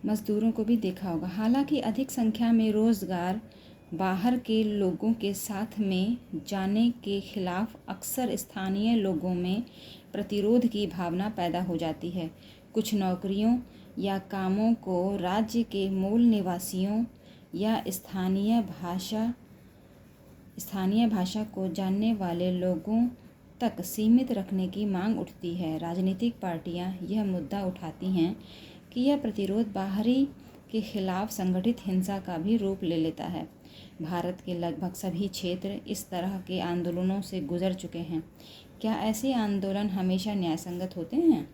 मज़दूरों को भी देखा होगा। हालांकि अधिक संख्या में रोज़गार बाहर के लोगों के साथ में जाने के खिलाफ अक्सर स्थानीय लोगों में प्रतिरोध की भावना पैदा हो जाती है। कुछ नौकरियों या कामों को राज्य के मूल निवासियों या स्थानीय भाषा को जानने वाले लोगों तक सीमित रखने की मांग उठती है। राजनीतिक पार्टियां यह मुद्दा उठाती हैं कि यह प्रतिरोध बाहरी के खिलाफ संगठित हिंसा का भी रूप ले लेता है। भारत के लगभग सभी क्षेत्र इस तरह के आंदोलनों से गुजर चुके हैं। क्या ऐसे आंदोलन हमेशा न्यायसंगत होते हैं?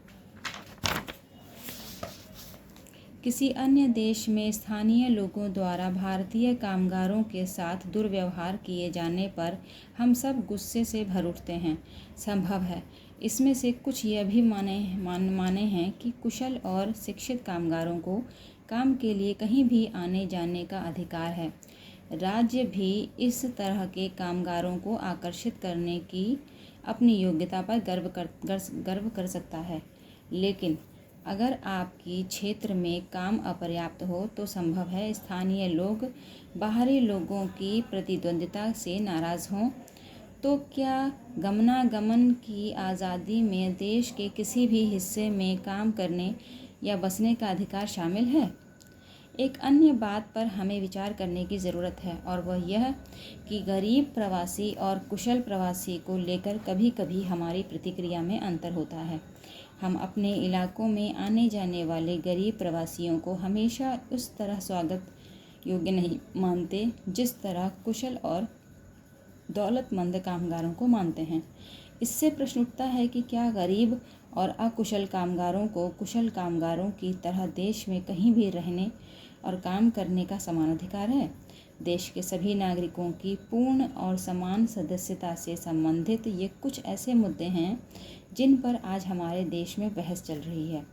किसी अन्य देश में स्थानीय लोगों द्वारा भारतीय कामगारों के साथ दुर्व्यवहार किए जाने पर हम सब गुस्से से भर उठते हैं। संभव है इसमें से कुछ यह भी माने हैं कि कुशल और शिक्षित कामगारों को काम के लिए कहीं भी आने जाने का अधिकार है। राज्य भी इस तरह के कामगारों को आकर्षित करने की अपनी योग्यता पर गर्व कर सकता है। लेकिन अगर आपकी क्षेत्र में काम अपर्याप्त हो तो संभव है स्थानीय लोग बाहरी लोगों की प्रतिद्वंद्विता से नाराज़ हों। तो क्या गमनागमन की आज़ादी में देश के किसी भी हिस्से में काम करने या बसने का अधिकार शामिल है? एक अन्य बात पर हमें विचार करने की ज़रूरत है और वह यह कि गरीब प्रवासी और कुशल प्रवासी को लेकर कभी कभी हमारी प्रतिक्रिया में अंतर होता है। हम अपने इलाकों में आने जाने वाले गरीब प्रवासियों को हमेशा उस तरह स्वागत योग्य नहीं मानते जिस तरह कुशल और दौलतमंद कामगारों को मानते हैं। इससे प्रश्न उठता है कि क्या गरीब और अकुशल कामगारों को कुशल कामगारों की तरह देश में कहीं भी रहने और काम करने का समान अधिकार है? देश के सभी नागरिकों की पूर्ण और समान सदस्यता से संबंधित ये कुछ ऐसे मुद्दे हैं जिन पर आज हमारे देश में बहस चल रही है।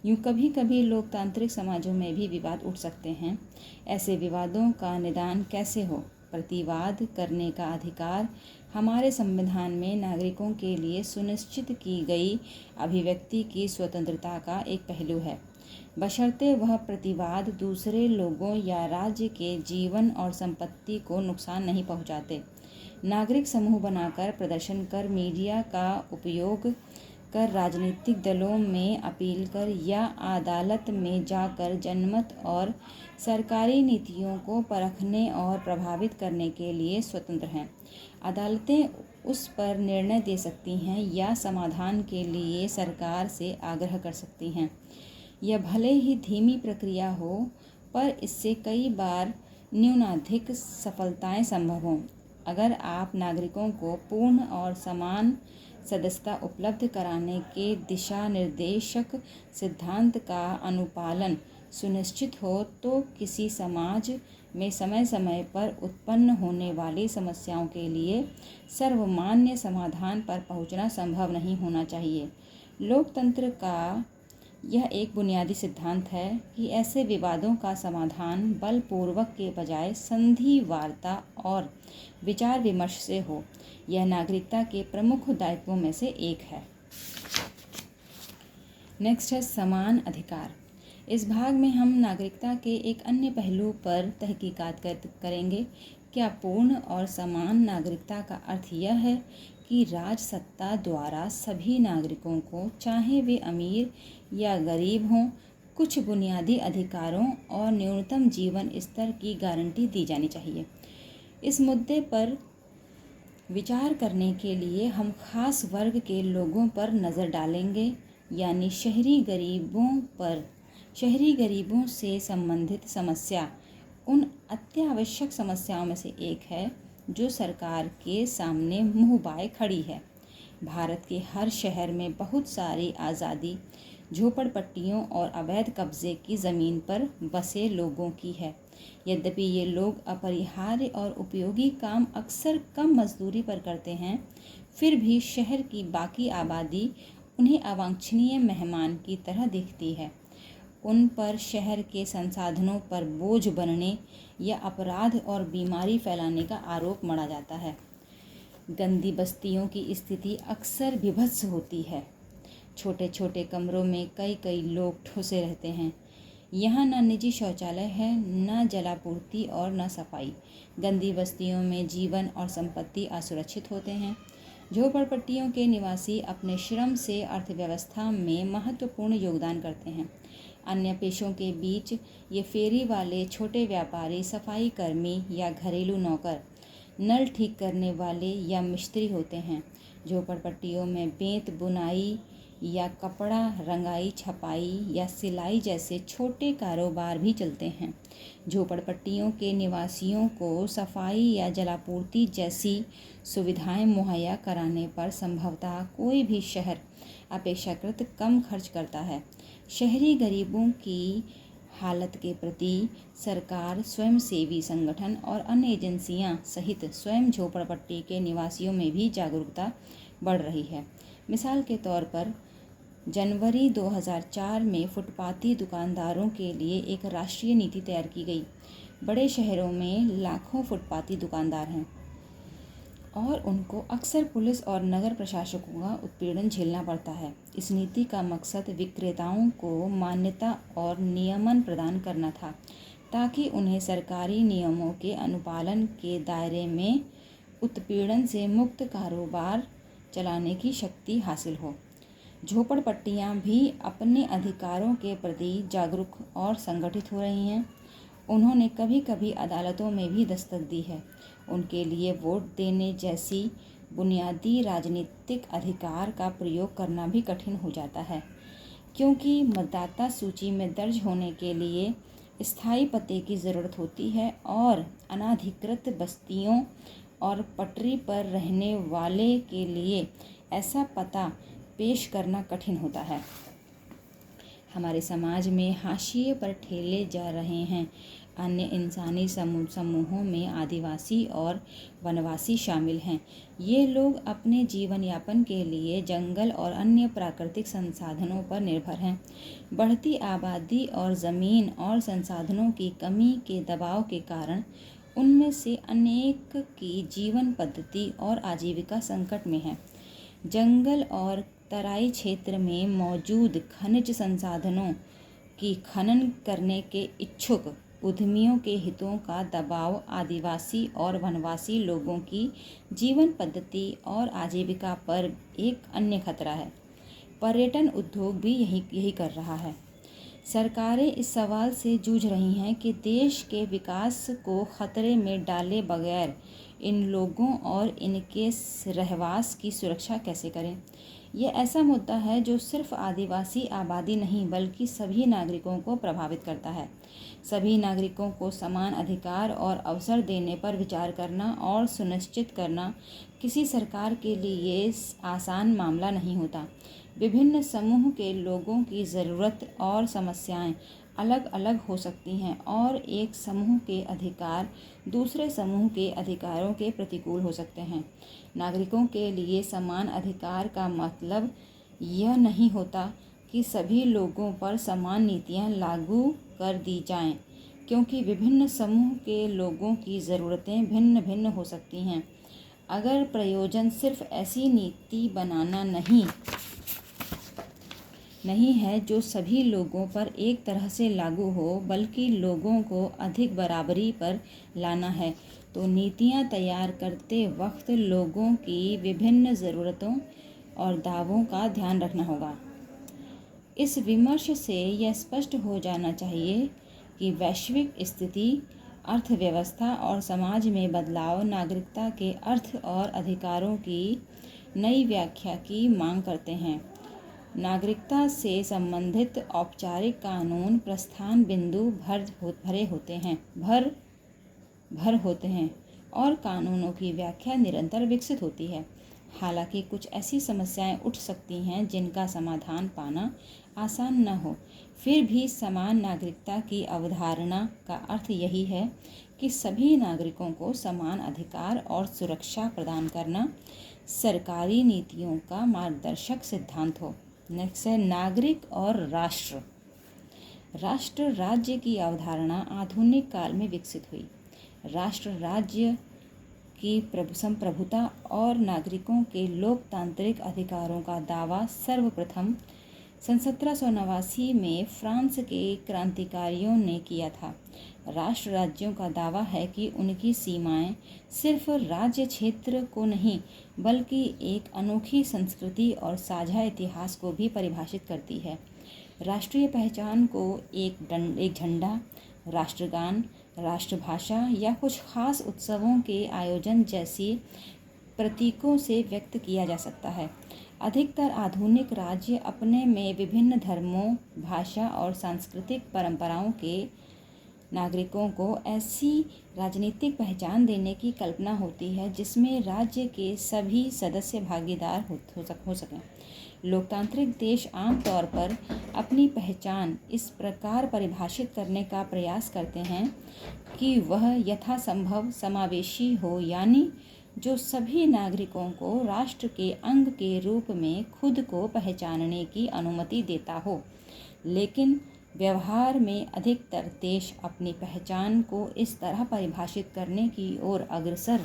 यूँ कभी कभी लोकतांत्रिक समाजों में भी विवाद उठ सकते हैं। ऐसे विवादों का निदान कैसे हो? प्रतिवाद करने का अधिकार हमारे संविधान में नागरिकों के लिए सुनिश्चित की गई अभिव्यक्ति की स्वतंत्रता का एक पहलू है, बशर्ते वह प्रतिवाद दूसरे लोगों या राज्य के जीवन और संपत्ति को नुकसान नहीं पहुंचाते। नागरिक समूह बनाकर, प्रदर्शन कर, मीडिया का उपयोग कर, राजनीतिक दलों में अपील कर या अदालत में जाकर जनमत और सरकारी नीतियों को परखने और प्रभावित करने के लिए स्वतंत्र हैं। अदालतें उस पर निर्णय दे सकती हैं या समाधान के लिए सरकार से आग्रह कर सकती हैं। यह भले ही धीमी प्रक्रिया हो, पर इससे कई बार न्यूनाधिक सफलताएं संभव हों। अगर आप नागरिकों को पूर्ण और समान सदस्यता उपलब्ध कराने के दिशा निर्देशक सिद्धांत का अनुपालन सुनिश्चित हो तो किसी समाज में समय समय पर उत्पन्न होने वाली समस्याओं के लिए सर्वमान्य समाधान पर पहुंचना संभव नहीं होना चाहिए। लोकतंत्र का यह एक बुनियादी सिद्धांत है कि ऐसे विवादों का समाधान बलपूर्वक के बजाय संधि, वार्ता और विचार विमर्श से हो। यह नागरिकता के प्रमुख दायित्वों में से एक है। नेक्स्ट है समान अधिकार। इस भाग में हम नागरिकता के एक अन्य पहलू पर तहकीकात करेंगे। क्या पूर्ण और समान नागरिकता का अर्थ यह है कि राजसत्ता द्वारा सभी नागरिकों को, चाहे वे अमीर या गरीब हों, कुछ बुनियादी अधिकारों और न्यूनतम जीवन स्तर की गारंटी दी जानी चाहिए? इस मुद्दे पर विचार करने के लिए हम खास वर्ग के लोगों पर नज़र डालेंगे, यानी शहरी गरीबों पर। शहरी गरीबों से संबंधित समस्या उन अत्यावश्यक समस्याओं में से एक है जो सरकार के सामने मुँह बाए खड़ी है। भारत के हर शहर में बहुत सारी आज़ादी झोपड़पट्टियों और अवैध कब्जे की ज़मीन पर बसे लोगों की है। यद्यपि ये लोग अपरिहार्य और उपयोगी काम अक्सर कम मजदूरी पर करते हैं, फिर भी शहर की बाकी आबादी उन्हें अवांछनीय मेहमान की तरह दिखती है। उन पर शहर के संसाधनों पर बोझ बनने या अपराध और बीमारी फैलाने का आरोप मढ़ा जाता है। गंदी बस्तियों की स्थिति अक्सर विभत्स होती है। छोटे छोटे कमरों में कई कई लोग ठुसे रहते हैं। यहाँ न निजी शौचालय है, न जलापूर्ति और न सफाई। गंदी बस्तियों में जीवन और संपत्ति असुरक्षित होते हैं। झोपड़पट्टियों के निवासी अपने श्रम से अर्थव्यवस्था में महत्वपूर्ण योगदान करते हैं। अन्य पेशों के बीच ये फेरी वाले, छोटे व्यापारी, सफाई कर्मी या घरेलू नौकर, नल ठीक करने वाले या मिस्त्री होते हैं। झोपड़पट्टियों में बेंत बुनाई या कपड़ा रंगाई, छपाई या सिलाई जैसे छोटे कारोबार भी चलते हैं। झोपड़पट्टियों के निवासियों को सफाई या जलापूर्ति जैसी सुविधाएं मुहैया कराने पर संभवतः कोई भी शहर अपेक्षाकृत कम खर्च करता है। शहरी गरीबों की हालत के प्रति सरकार, स्वयंसेवी संगठन और अन्य एजेंसियां सहित स्वयं झोपड़पट्टी के निवासियों में भी जागरूकता बढ़ रही है। मिसाल के तौर पर जनवरी 2004 में फुटपाती दुकानदारों के लिए एक राष्ट्रीय नीति तैयार की गई। बड़े शहरों में लाखों फुटपाती दुकानदार हैं और उनको अक्सर पुलिस और नगर प्रशासकों का उत्पीड़न झेलना पड़ता है। इस नीति का मकसद विक्रेताओं को मान्यता और नियमन प्रदान करना था ताकि उन्हें सरकारी नियमों के अनुपालन के दायरे में उत्पीड़न से मुक्त कारोबार चलाने की शक्ति हासिल हो। झोपड़पट्टियां भी अपने अधिकारों के प्रति जागरूक और संगठित हो रही हैं। उन्होंने कभी कभी अदालतों में भी दस्तक दी है। उनके लिए वोट देने जैसी बुनियादी राजनीतिक अधिकार का प्रयोग करना भी कठिन हो जाता है, क्योंकि मतदाता सूची में दर्ज होने के लिए स्थायी पते की ज़रूरत होती है और अनाधिकृत बस्तियों और पटरी पर रहने वाले के लिए ऐसा पता पेश करना कठिन होता है। हमारे समाज में हाशिए पर ठेले जा रहे हैं। अन्य इंसानी समूहों में आदिवासी और वनवासी शामिल हैं। ये लोग अपने जीवन यापन के लिए जंगल और अन्य प्राकृतिक संसाधनों पर निर्भर हैं। बढ़ती आबादी और ज़मीन और संसाधनों की कमी के दबाव के कारण उनमें से अनेक की जीवन पद्धति और आजीविका संकट में है। जंगल और तराई क्षेत्र में मौजूद खनिज संसाधनों की खनन करने के इच्छुक उद्यमियों के हितों का दबाव आदिवासी और वनवासी लोगों की जीवन पद्धति और आजीविका पर एक अन्य खतरा है। पर्यटन उद्योग भी यही कर रहा है। सरकारें इस सवाल से जूझ रही हैं कि देश के विकास को खतरे में डाले बगैर इन लोगों और इनके रहवास की सुरक्षा कैसे करें। यह ऐसा मुद्दा है जो सिर्फ आदिवासी आबादी नहीं बल्कि सभी नागरिकों को प्रभावित करता है। सभी नागरिकों को समान अधिकार और अवसर देने पर विचार करना और सुनिश्चित करना किसी सरकार के लिए आसान मामला नहीं होता। विभिन्न समूह के लोगों की ज़रूरत और समस्याएं अलग अलग हो सकती हैं और एक समूह के अधिकार दूसरे समूह के अधिकारों के प्रतिकूल हो सकते हैं। नागरिकों के लिए समान अधिकार का मतलब यह नहीं होता कि सभी लोगों पर समान नीतियां लागू कर दी जाएं, क्योंकि विभिन्न समूह के लोगों की ज़रूरतें भिन्न भिन्न हो सकती हैं। अगर प्रयोजन सिर्फ ऐसी नीति बनाना नहीं है जो सभी लोगों पर एक तरह से लागू हो, बल्कि लोगों को अधिक बराबरी पर लाना है, तो नीतियां तैयार करते वक्त लोगों की विभिन्न ज़रूरतों और दावों का ध्यान रखना होगा। इस विमर्श से यह स्पष्ट हो जाना चाहिए कि वैश्विक स्थिति, अर्थव्यवस्था और समाज में बदलाव नागरिकता के अर्थ और अधिकारों की नई व्याख्या की मांग करते हैं। नागरिकता से संबंधित औपचारिक कानून प्रस्थान बिंदु भर होते हैं और कानूनों की व्याख्या निरंतर विकसित होती है। हालांकि कुछ ऐसी समस्याएं उठ सकती हैं जिनका समाधान पाना आसान न हो। फिर भी समान नागरिकता की अवधारणा का अर्थ यही है कि सभी नागरिकों को समान अधिकार और सुरक्षा प्रदान करना सरकारी नीतियों का मार्गदर्शक सिद्धांत हो। नेक्स्ट है नागरिक और राष्ट्र। राष्ट्र राज्य की अवधारणा आधुनिक काल में विकसित हुई। राष्ट्र राज्य की संप्रभुता और नागरिकों के लोकतांत्रिक अधिकारों का दावा सर्वप्रथम सन 1789 में फ्रांस के क्रांतिकारियों ने किया था। राष्ट्र राज्यों का दावा है कि उनकी सीमाएं सिर्फ राज्य क्षेत्र को नहीं बल्कि एक अनोखी संस्कृति और साझा इतिहास को भी परिभाषित करती है। राष्ट्रीय पहचान को एक झंडा, राष्ट्रगान, राष्ट्रभाषा या कुछ खास उत्सवों के आयोजन जैसी प्रतीकों से व्यक्त किया जा सकता है। अधिकतर आधुनिक राज्य अपने में विभिन्न धर्मों, भाषा और सांस्कृतिक परंपराओं के नागरिकों को ऐसी राजनीतिक पहचान देने की कल्पना होती है जिसमें राज्य के सभी सदस्य भागीदार हो सकें। लोकतांत्रिक देश आमतौर पर अपनी पहचान इस प्रकार परिभाषित करने का प्रयास करते हैं कि वह यथासंभव समावेशी हो, यानी जो सभी नागरिकों को राष्ट्र के अंग के रूप में खुद को पहचानने की अनुमति देता हो। लेकिन व्यवहार में अधिकतर देश अपनी पहचान को इस तरह परिभाषित करने की ओर अग्रसर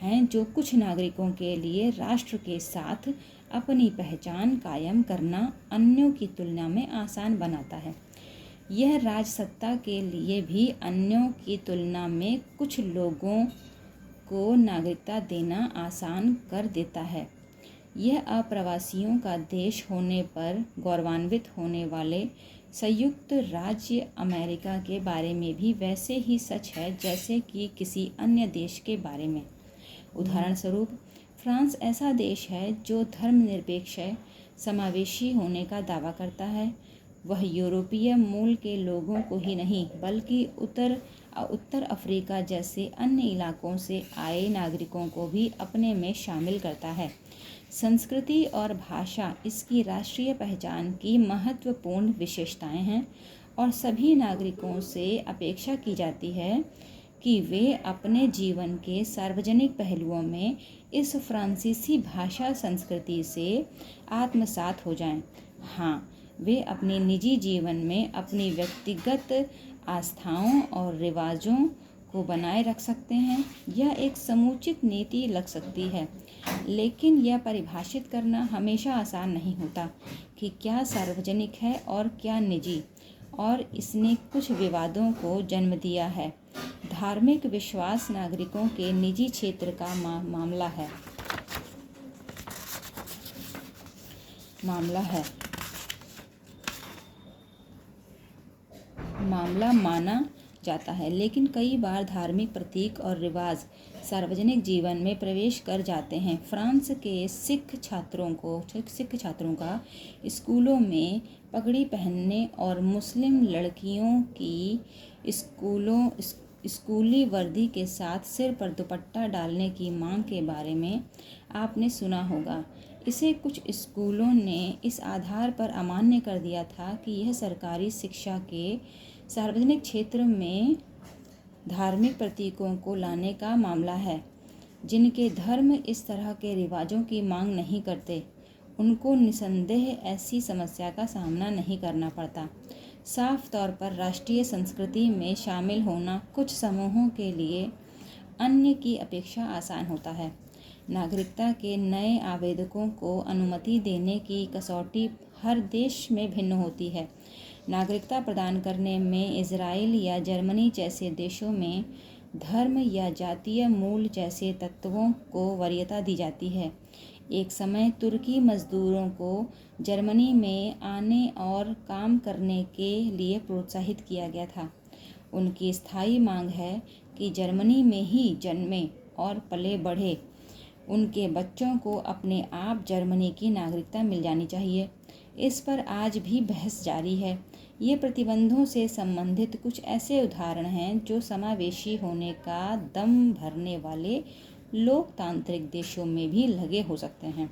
हैं जो कुछ नागरिकों के लिए राष्ट्र के साथ अपनी पहचान कायम करना अन्यों की तुलना में आसान बनाता है। यह राजसत्ता के लिए भी अन्यों की तुलना में कुछ लोगों को नागरिकता देना आसान कर देता है। यह अप्रवासियों का देश होने पर गौरवान्वित होने वाले संयुक्त राज्य अमेरिका के बारे में भी वैसे ही सच है जैसे कि किसी अन्य देश के बारे में। उदाहरण स्वरूप, फ्रांस ऐसा देश है जो धर्मनिरपेक्ष समावेशी होने का दावा करता है। वह यूरोपीय मूल के लोगों को ही नहीं बल्कि उत्तर अफ्रीका जैसे अन्य इलाकों से आए नागरिकों को भी अपने में शामिल करता है। संस्कृति और भाषा इसकी राष्ट्रीय पहचान की महत्वपूर्ण विशेषताएं हैं और सभी नागरिकों से अपेक्षा की जाती है कि वे अपने जीवन के सार्वजनिक पहलुओं में इस फ्रांसीसी भाषा संस्कृति से आत्मसात हो जाएं। हाँ, वे अपने निजी जीवन में अपनी व्यक्तिगत आस्थाओं और रिवाजों को बनाए रख सकते हैं। यह एक समुचित नीति लग सकती है, लेकिन यह परिभाषित करना हमेशा आसान नहीं होता कि क्या सार्वजनिक है और क्या निजी, और इसने कुछ विवादों को जन्म दिया है। धार्मिक विश्वास नागरिकों के निजी क्षेत्र का मामला माना जाता है, लेकिन कई बार धार्मिक प्रतीक और रिवाज सार्वजनिक जीवन में प्रवेश कर जाते हैं। फ्रांस के सिख छात्रों का स्कूलों में पगड़ी पहनने और मुस्लिम लड़कियों की स्कूली वर्दी के साथ सिर पर दुपट्टा डालने की मांग के बारे में आपने सुना होगा। इसे कुछ स्कूलों ने इस आधार पर अमान्य कर दिया था कि यह सरकारी शिक्षा के सार्वजनिक क्षेत्र में धार्मिक प्रतीकों को लाने का मामला है। जिनके धर्म इस तरह के रिवाजों की मांग नहीं करते, उनको निसंदेह ऐसी समस्या का सामना नहीं करना पड़ता। साफ तौर पर राष्ट्रीय संस्कृति में शामिल होना कुछ समूहों के लिए अन्य की अपेक्षा आसान होता है। नागरिकता के नए आवेदकों को अनुमति देने की कसौटी हर देश में भिन्न होती है। नागरिकता प्रदान करने में इजराइल या जर्मनी जैसे देशों में धर्म या जातीय मूल जैसे तत्वों को वरीयता दी जाती है। एक समय तुर्की मजदूरों को जर्मनी में आने और काम करने के लिए प्रोत्साहित किया गया था। उनकी स्थायी मांग है कि जर्मनी में ही जन्मे और पले बढ़े उनके बच्चों को अपने आप जर्मनी की नागरिकता मिल जानी चाहिए। इस पर आज भी बहस जारी है। ये प्रतिबंधों से संबंधित कुछ ऐसे उदाहरण हैं जो समावेशी होने का दम भरने वाले लोकतांत्रिक देशों में भी लगे हो सकते हैं।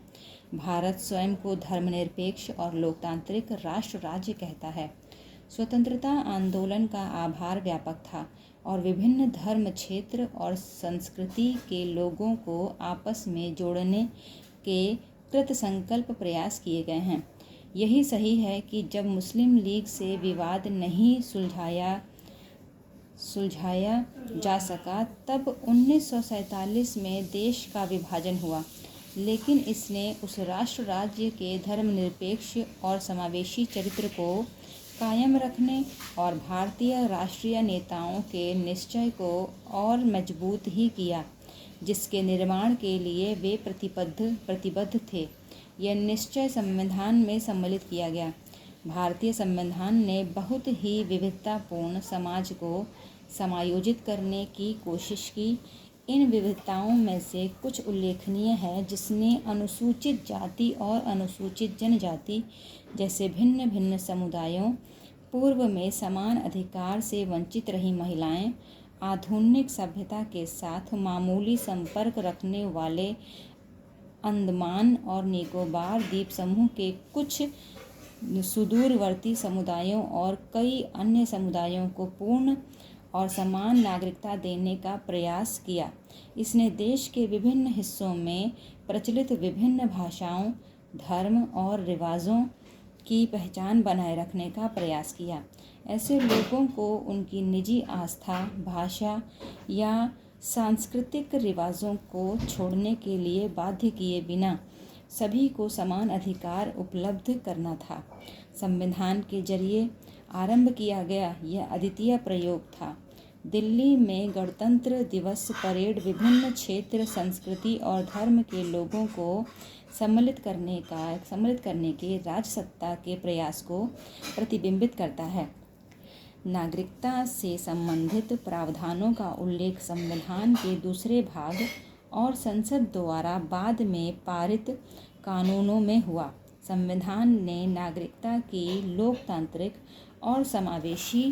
भारत स्वयं को धर्मनिरपेक्ष और लोकतांत्रिक राष्ट्र राज्य कहता है। स्वतंत्रता आंदोलन का आभार व्यापक था और विभिन्न धर्म, क्षेत्र और संस्कृति के लोगों को आपस में जोड़ने के कृतसंकल्प प्रयास किए गए हैं। यही सही है कि जब मुस्लिम लीग से विवाद नहीं सुलझाया जा सका, तब 1947 में देश का विभाजन हुआ। लेकिन इसने उस राष्ट्र राज्य के धर्मनिरपेक्ष और समावेशी चरित्र को कायम रखने और भारतीय राष्ट्रीय नेताओं के निश्चय को और मजबूत ही किया, जिसके निर्माण के लिए वे प्रतिबद्ध थे। यह निश्चय संविधान में सम्मिलित किया गया। भारतीय संविधान ने बहुत ही विविधतापूर्ण समाज को समायोजित करने की कोशिश की। इन विविधताओं में से कुछ उल्लेखनीय है, जिसने अनुसूचित जाति और अनुसूचित जनजाति जैसे भिन्न भिन्न समुदायों, पूर्व में समान अधिकार से वंचित रही महिलाएं, आधुनिक सभ्यता के साथ मामूली संपर्क रखने वाले अंडमान और निकोबार द्वीप समूह के कुछ सुदूरवर्ती समुदायों और कई अन्य समुदायों को पूर्ण और समान नागरिकता देने का प्रयास किया। इसने देश के विभिन्न हिस्सों में प्रचलित विभिन्न भाषाओं, धर्म और रिवाजों की पहचान बनाए रखने का प्रयास किया। ऐसे लोगों को उनकी निजी आस्था, भाषा या सांस्कृतिक रिवाजों को छोड़ने के लिए बाध्य किए बिना सभी को समान अधिकार उपलब्ध करना था। संविधान के जरिए आरंभ किया गया यह अद्वितीय प्रयोग था। दिल्ली में गणतंत्र दिवस परेड विभिन्न क्षेत्र, संस्कृति और धर्म के लोगों को सम्मिलित करने के राजसत्ता के प्रयास को प्रतिबिंबित करता है। नागरिकता से संबंधित प्रावधानों का उल्लेख संविधान के दूसरे भाग और संसद द्वारा बाद में पारित कानूनों में हुआ। संविधान ने नागरिकता की लोकतांत्रिक और समावेशी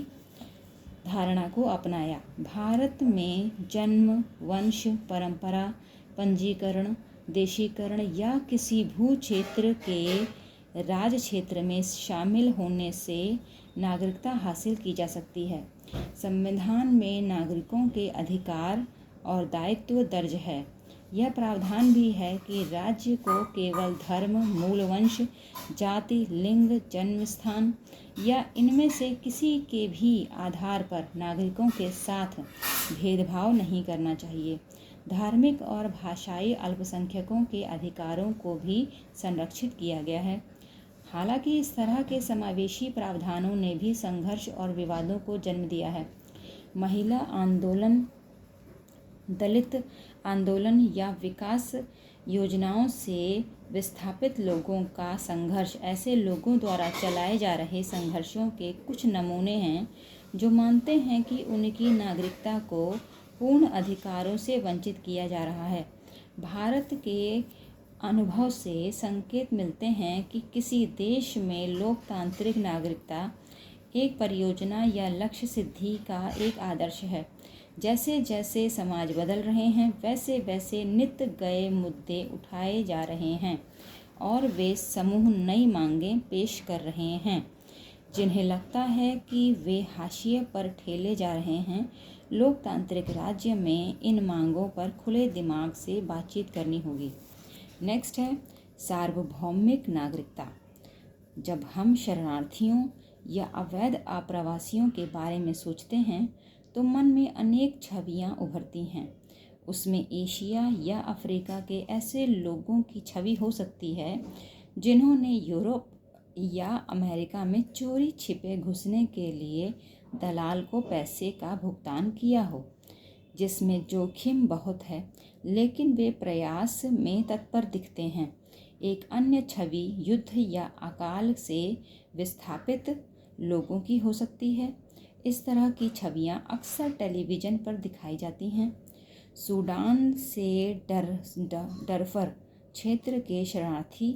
धारणा को अपनाया। भारत में जन्म, वंश, परंपरा, पंजीकरण, देशीकरण या किसी भू क्षेत्र के राज क्षेत्र में शामिल होने से नागरिकता हासिल की जा सकती है। संविधान में नागरिकों के अधिकार और दायित्व दर्ज है। यह प्रावधान भी है कि राज्य को केवल धर्म, मूल वंश, जाति, लिंग, जन्म स्थान या इनमें से किसी के भी आधार पर नागरिकों के साथ भेदभाव नहीं करना चाहिए। धार्मिक और भाषाई अल्पसंख्यकों के अधिकारों को भी संरक्षित किया गया है। हालांकि इस तरह के समावेशी प्रावधानों ने भी संघर्ष और विवादों को जन्म दिया है। महिला आंदोलन, दलित आंदोलन या विकास योजनाओं से विस्थापित लोगों का संघर्ष ऐसे लोगों द्वारा चलाए जा रहे संघर्षों के कुछ नमूने हैं जो मानते हैं कि उनकी नागरिकता को पूर्ण अधिकारों से वंचित किया जा रहा है। भारत के अनुभव से संकेत मिलते हैं कि किसी देश में लोकतांत्रिक नागरिकता एक परियोजना या लक्ष्य सिद्धि का एक आदर्श है। जैसे जैसे समाज बदल रहे हैं, वैसे वैसे नित्य गए मुद्दे उठाए जा रहे हैं और वे समूह नई मांगें पेश कर रहे हैं जिन्हें लगता है कि वे हाशिए पर ठेले जा रहे हैं। लोकतांत्रिक राज्य में इन मांगों पर खुले दिमाग से बातचीत करनी होगी। नेक्स्ट है सार्वभौमिक नागरिकता। जब हम शरणार्थियों या अवैध आप्रवासियों के बारे में सोचते हैं तो मन में अनेक छवियां उभरती हैं। उसमें एशिया या अफ्रीका के ऐसे लोगों की छवि हो सकती है जिन्होंने यूरोप या अमेरिका में चोरी छिपे घुसने के लिए दलाल को पैसे का भुगतान किया हो, जिसमें जोखिम बहुत है, लेकिन वे प्रयास में तत्पर दिखते हैं। एक अन्य छवि युद्ध या अकाल से विस्थापित लोगों की हो सकती है। इस तरह की छवियां अक्सर टेलीविज़न पर दिखाई जाती हैं। सूडान से डरफर क्षेत्र के शरणार्थी,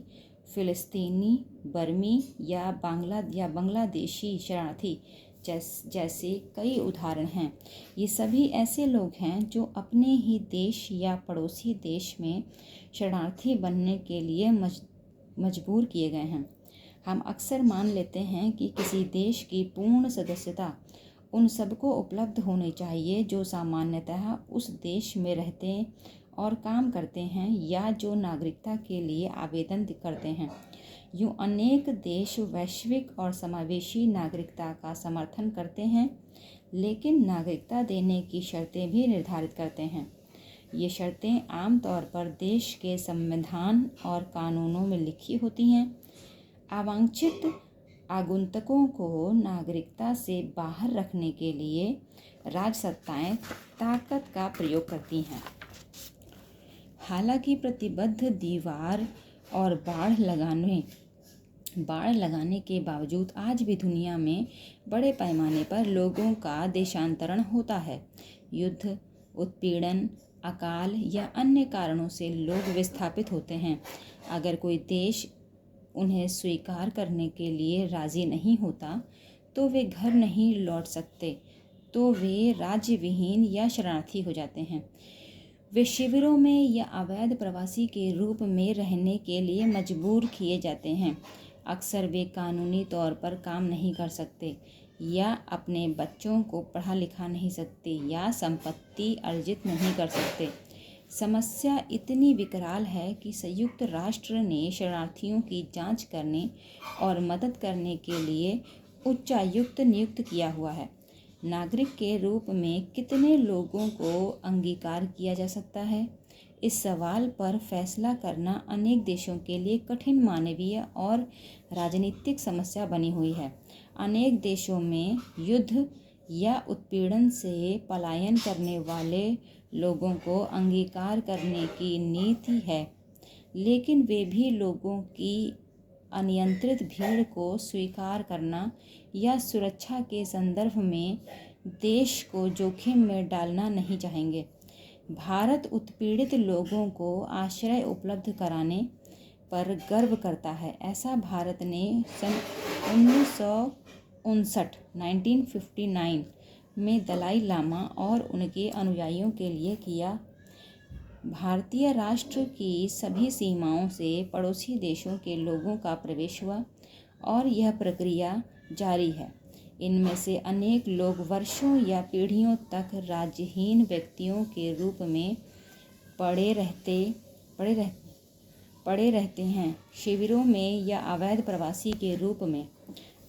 फ़िलिस्तीनी, बर्मी या बांग्लादेशी शरणार्थी जैसे कई उदाहरण हैं। ये सभी ऐसे लोग हैं जो अपने ही देश या पड़ोसी देश में शरणार्थी बनने के लिए मजबूर किए गए हैं। हम अक्सर मान लेते हैं कि किसी देश की पूर्ण सदस्यता उन सबको उपलब्ध होनी चाहिए जो सामान्यतः उस देश में रहते और काम करते हैं या जो नागरिकता के लिए आवेदन करते हैं। यूँ अनेक देश वैश्विक और समावेशी नागरिकता का समर्थन करते हैं, लेकिन नागरिकता देने की शर्तें भी निर्धारित करते हैं। ये शर्तें आमतौर पर देश के संविधान और कानूनों में लिखी होती हैं। अवांछित आगंतुकों को नागरिकता से बाहर रखने के लिए राजसत्ताएं ताकत का प्रयोग करती हैं। हालांकि प्रतिबद्ध दीवार और बाड़ लगाने के बावजूद आज भी दुनिया में बड़े पैमाने पर लोगों का देशांतरण होता है। युद्ध, उत्पीड़न, अकाल या अन्य कारणों से लोग विस्थापित होते हैं। अगर कोई देश उन्हें स्वीकार करने के लिए राजी नहीं होता तो वे घर नहीं लौट सकते, तो वे राज्य विहीन या शरणार्थी हो जाते हैं। वे शिविरों में या अवैध प्रवासी के रूप में रहने के लिए मजबूर किए जाते हैं। अक्सर वे कानूनी तौर पर काम नहीं कर सकते या अपने बच्चों को पढ़ा लिखा नहीं सकते या संपत्ति अर्जित नहीं कर सकते। समस्या इतनी विकराल है कि संयुक्त राष्ट्र ने शरणार्थियों की जांच करने और मदद करने के लिए उच्चायुक्त नियुक्त किया हुआ है। नागरिक के रूप में कितने लोगों को अंगीकार किया जा सकता है? इस सवाल पर फैसला करना अनेक देशों के लिए कठिन मानवीय और राजनीतिक समस्या बनी हुई है। अनेक देशों में युद्ध या उत्पीड़न से पलायन करने वाले लोगों को अंगीकार करने की नीति है, लेकिन वे भी लोगों की अनियंत्रित भीड़ को स्वीकार करना या सुरक्षा के संदर्भ में देश को जोखिम में डालना नहीं चाहेंगे। भारत उत्पीड़ित लोगों को आश्रय उपलब्ध कराने पर गर्व करता है। ऐसा भारत ने सन 1959 में दलाई लामा और उनके अनुयायियों के लिए किया। भारतीय राष्ट्र की सभी सीमाओं से पड़ोसी देशों के लोगों का प्रवेश हुआ और यह प्रक्रिया जारी है। इनमें से अनेक लोग वर्षों या पीढ़ियों तक राज्यहीन व्यक्तियों के रूप में पड़े रहते हैं, शिविरों में या अवैध प्रवासी के रूप में।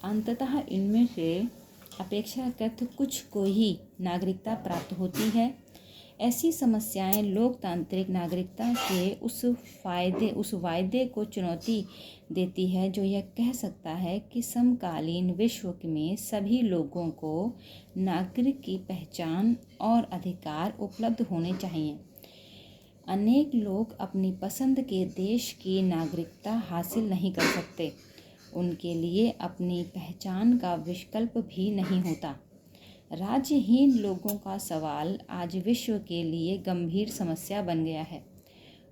अंततः इनमें से अपेक्षाकृत कुछ को ही नागरिकता प्राप्त होती है। ऐसी समस्याएं लोकतांत्रिक नागरिकता के उस वायदे को चुनौती देती है जो यह कह सकता है कि समकालीन विश्व में सभी लोगों को नागरिक की पहचान और अधिकार उपलब्ध होने चाहिए। अनेक लोग अपनी पसंद के देश की नागरिकता हासिल नहीं कर सकते। उनके लिए अपनी पहचान का विकल्प भी नहीं होता। राज्यहीन लोगों का सवाल आज विश्व के लिए गंभीर समस्या बन गया है।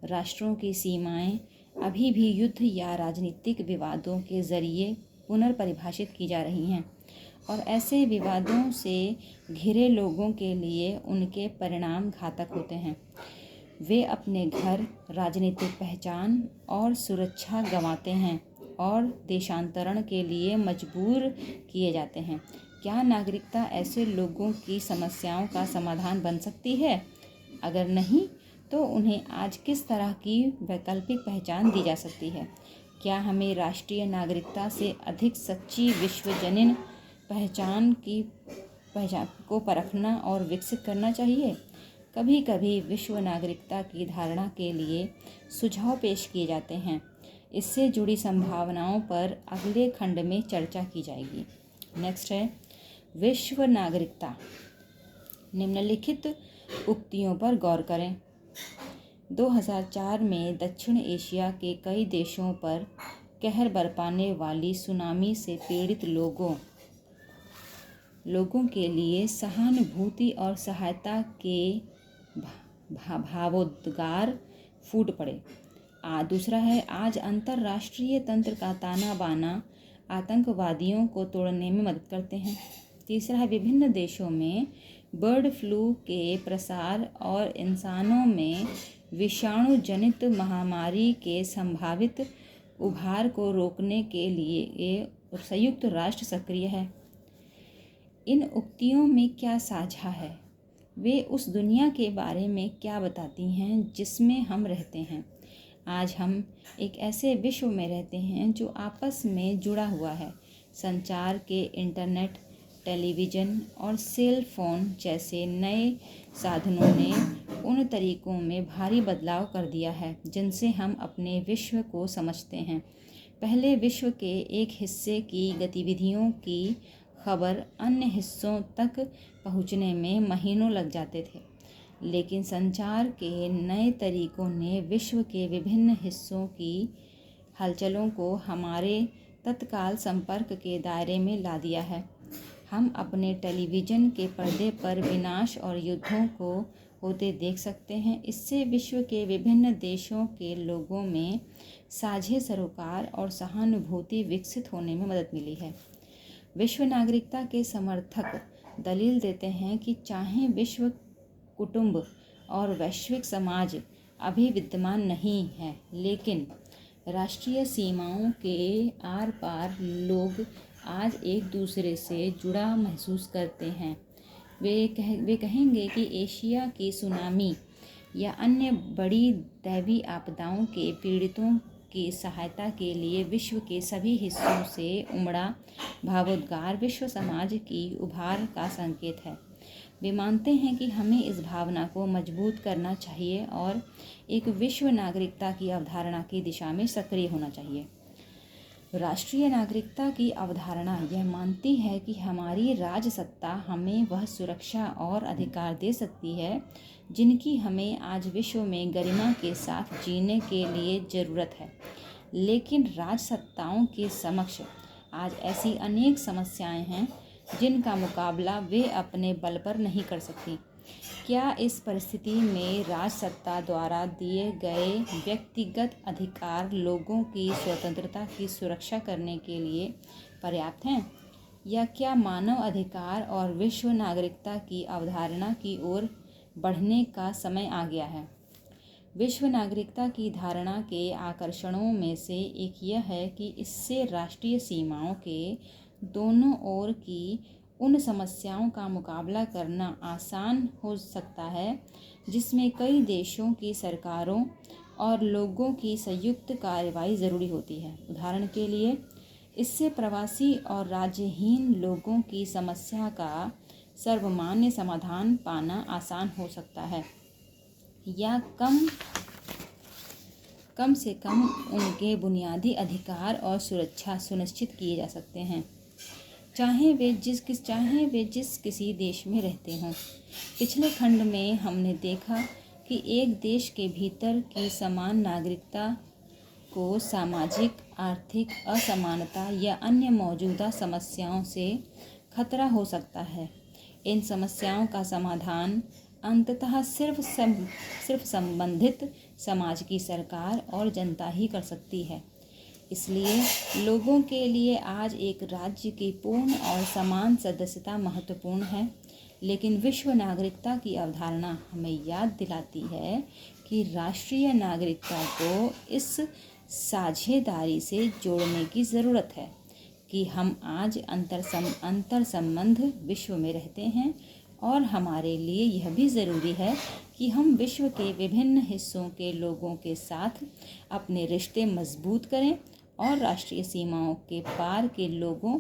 राष्ट्रों की सीमाएं अभी भी युद्ध या राजनीतिक विवादों के जरिए पुनर्परिभाषित की जा रही हैं और ऐसे विवादों से घिरे लोगों के लिए उनके परिणाम घातक होते हैं। वे अपने घर, राजनीतिक पहचान और सुरक्षा गंवाते हैं और देशांतरण के लिए मजबूर किए जाते हैं। क्या नागरिकता ऐसे लोगों की समस्याओं का समाधान बन सकती है? अगर नहीं, तो उन्हें आज किस तरह की वैकल्पिक पहचान दी जा सकती है? क्या हमें राष्ट्रीय नागरिकता से अधिक सच्ची विश्वजनीन पहचान को परखना और विकसित करना चाहिए? कभी कभी विश्व नागरिकता की धारणा के लिए सुझाव पेश किए जाते हैं। इससे जुड़ी संभावनाओं पर अगले खंड में चर्चा की जाएगी। नेक्स्ट है विश्व नागरिकता। निम्नलिखित उक्तियों पर गौर करें। 2004 में दक्षिण एशिया के कई देशों पर कहर बरपाने वाली सुनामी से पीड़ित लोगों के लिए सहानुभूति और सहायता के भावोद्गार फूट पड़े। दूसरा है आज अंतर्राष्ट्रीय तंत्र का ताना बाना आतंकवादियों को तोड़ने में मदद करते हैं। तीसरा है विभिन्न देशों में बर्ड फ्लू के प्रसार और इंसानों में विषाणु जनित महामारी के संभावित उभार को रोकने के लिए संयुक्त राष्ट्र सक्रिय है। इन उक्तियों में क्या साझा है? वे उस दुनिया के बारे में क्या बताती हैं जिसमें हम रहते हैं? आज हम एक ऐसे विश्व में रहते हैं जो आपस में जुड़ा हुआ है। संचार के इंटरनेट, टेलीविज़न और सेल फोन जैसे नए साधनों ने उन तरीकों में भारी बदलाव कर दिया है जिनसे हम अपने विश्व को समझते हैं। पहले विश्व के एक हिस्से की गतिविधियों की खबर अन्य हिस्सों तक पहुंचने में महीनों लग जाते थे, लेकिन संचार के नए तरीकों ने विश्व के विभिन्न हिस्सों की हलचलों को हमारे तत्काल संपर्क के दायरे में ला दिया है। हम अपने टेलीविज़न के पर्दे पर विनाश और युद्धों को होते देख सकते हैं। इससे विश्व के विभिन्न देशों के लोगों में साझे सरोकार और सहानुभूति विकसित होने में मदद मिली है। विश्व नागरिकता के समर्थक दलील देते हैं कि चाहे विश्व कुटुंब और वैश्विक समाज अभी विद्यमान नहीं है, लेकिन राष्ट्रीय सीमाओं के आर पार लोग आज एक दूसरे से जुड़ा महसूस करते हैं। वे कहेंगे कि एशिया की सुनामी या अन्य बड़ी दैवीय आपदाओं के पीड़ितों की सहायता के लिए विश्व के सभी हिस्सों से उमड़ा भावोद्गार विश्व समाज की उभार का संकेत है। वे मानते हैं कि हमें इस भावना को मजबूत करना चाहिए और एक विश्व नागरिकता की अवधारणा की दिशा में सक्रिय होना चाहिए। राष्ट्रीय नागरिकता की अवधारणा यह मानती है कि हमारी राजसत्ता हमें वह सुरक्षा और अधिकार दे सकती है जिनकी हमें आज विश्व में गरिमा के साथ जीने के लिए ज़रूरत है। लेकिन राजसत्ताओं के समक्ष आज ऐसी अनेक समस्याएं हैं जिनका मुकाबला वे अपने बल पर नहीं कर सकती। क्या इस परिस्थिति में राजसत्ता द्वारा दिए गए व्यक्तिगत अधिकार लोगों की स्वतंत्रता की सुरक्षा करने के लिए पर्याप्त हैं, या क्या मानव अधिकार और विश्व नागरिकता की अवधारणा की ओर बढ़ने का समय आ गया है? विश्व नागरिकता की धारणा के आकर्षणों में से एक यह है कि इससे राष्ट्रीय सीमाओं के दोनों ओर की उन समस्याओं का मुकाबला करना आसान हो सकता है जिसमें कई देशों की सरकारों और लोगों की संयुक्त कार्रवाई ज़रूरी होती है। उदाहरण के लिए, इससे प्रवासी और राज्यहीन लोगों की समस्या का सर्वमान्य समाधान पाना आसान हो सकता है, या कम से कम उनके बुनियादी अधिकार और सुरक्षा सुनिश्चित किए जा सकते हैं, चाहे वे जिस किसी देश में रहते हों। पिछले खंड में हमने देखा कि एक देश के भीतर की समान नागरिकता को सामाजिक, आर्थिक असमानता या अन्य मौजूदा समस्याओं से खतरा हो सकता है। इन समस्याओं का समाधान अंततः सिर्फ संबंधित समाज की सरकार और जनता ही कर सकती है। इसलिए लोगों के लिए आज एक राज्य की पूर्ण और समान सदस्यता महत्वपूर्ण है, लेकिन विश्व नागरिकता की अवधारणा हमें याद दिलाती है कि राष्ट्रीय नागरिकता को इस साझेदारी से जोड़ने की ज़रूरत है कि हम आज अंतर संबंध विश्व में रहते हैं, और हमारे लिए यह भी ज़रूरी है कि हम विश्व के विभिन्न हिस्सों के लोगों के साथ अपने रिश्ते मजबूत करें और राष्ट्रीय सीमाओं के पार के लोगों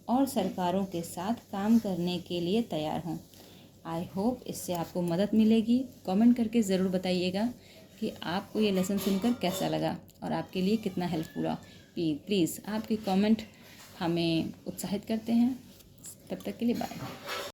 और सरकारों के साथ काम करने के लिए तैयार हों। आई होप इससे आपको मदद मिलेगी। कमेंट करके ज़रूर बताइएगा कि आपको ये लेसन सुनकर कैसा लगा और आपके लिए कितना हेल्पफुल हुआ। प्लीज़ आपके कमेंट हमें उत्साहित करते हैं। तब तक के लिए बाय।